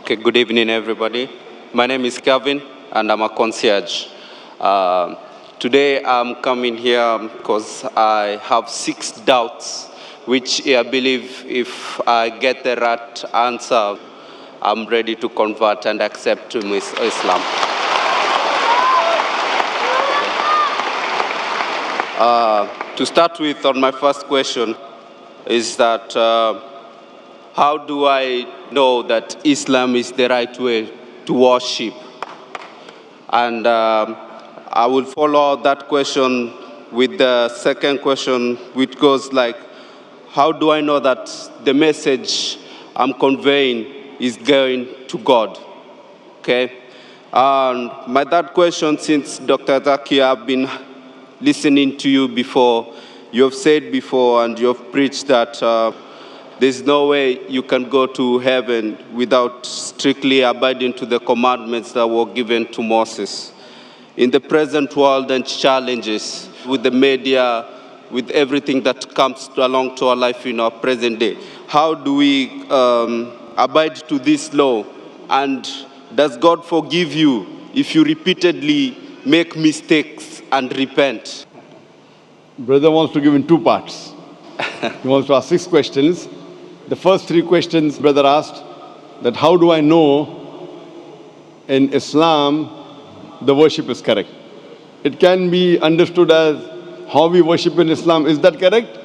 Okay, good evening, everybody. My name is Gavin, and I'm a concierge. Today, I'm coming here because I have 6 doubts, which I believe if I get the right answer, I'm ready to convert and accept to Islam. To start with, on my first question, is that how do I know that Islam is the right way to worship? And I will follow that question with the second question, which goes like, how do I know that the message I'm conveying is going to God? Okay? And my third question, since Dr. Zakir, I've been listening to you before, you have said before and you have preached that there's no way you can go to heaven without strictly abiding to the commandments that were given to Moses. In the present world and challenges with the media, with everything that comes along to our life in our present day, how do we abide to this law? And does God forgive you if you repeatedly make mistakes and repent? Brother wants to give in 2 parts. He wants to ask 6 questions. The first 3 questions, brother asked, that how do I know in Islam the worship is correct? It can be understood as how we worship in Islam, is that correct?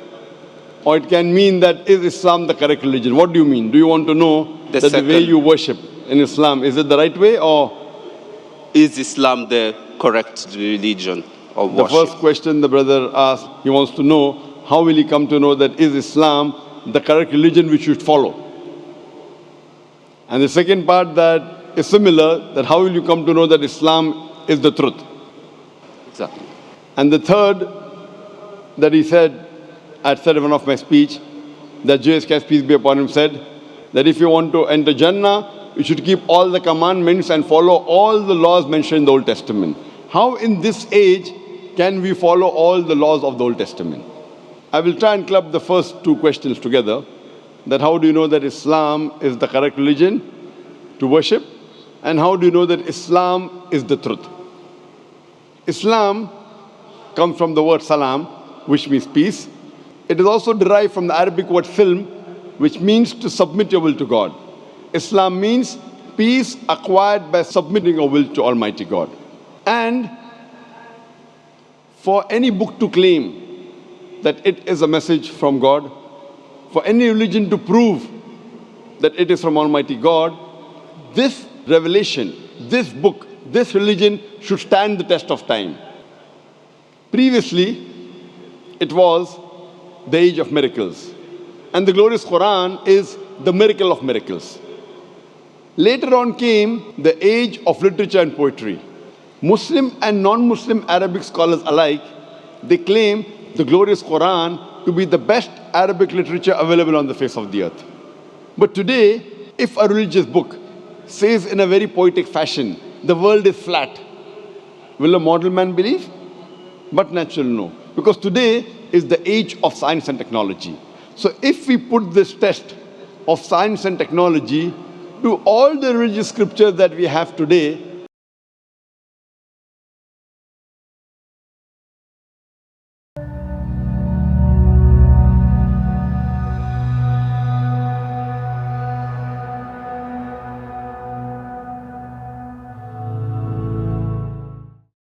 Or it can mean that is Islam the correct religion? What do you mean? Do you want to know that the way you worship in Islam, is it the right way, or is Islam the correct religion of worship? The first question the brother asked, he wants to know how will he come to know that is Islam the correct religion we should follow? And the second part that is similar, that how will you come to know that Islam is the truth? Exactly. And the third that he said, I said in one of my speech, that JSK, peace be upon him, said that if you want to enter Jannah, you should keep all the commandments and follow all the laws mentioned in the Old Testament. How in this age can we follow all the laws of the Old Testament? I will try and club the first 2 questions together. That how do you know that Islam is the correct religion to worship? And how do you know that Islam is the truth? Islam comes from the word salam, which means peace. It is also derived from the Arabic word silm, which means to submit your will to God. Islam means peace acquired by submitting your will to Almighty God. And for any book to claim that it is a message from God, for any religion to prove that it is from Almighty God, this revelation, this book, this religion should stand the test of time. Previously, it was the age of miracles. And the glorious Quran is the miracle of miracles. Later on came the age of literature and poetry. Muslim and non-Muslim Arabic scholars alike, they claim the glorious Quran to be the best Arabic literature available on the face of the earth. But today, if a religious book says in a very poetic fashion, the world is flat, will a mortal man believe? But natural, no. Because today is the age of science and technology. So if we put this test of science and technology to all the religious scriptures that we have today,